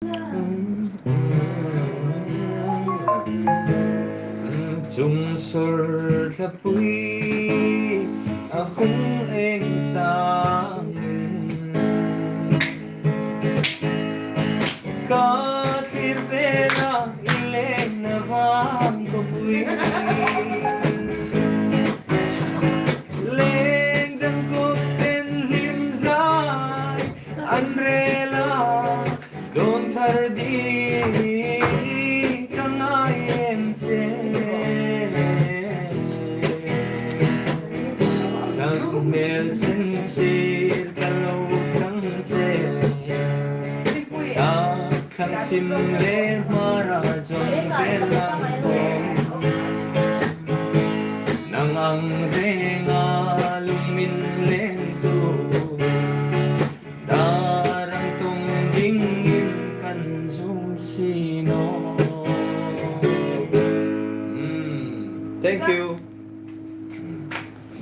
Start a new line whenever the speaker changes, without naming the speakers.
Chung sur tapui akong examen Katirvera ilen na vang kapui Lengdang koten limzay Andrela Don't tardi kangayen Mel sincere kalau kang sa kang simle marazon velang ko nang ang renga lumin lento darang tong dingin kan susino. Thank you.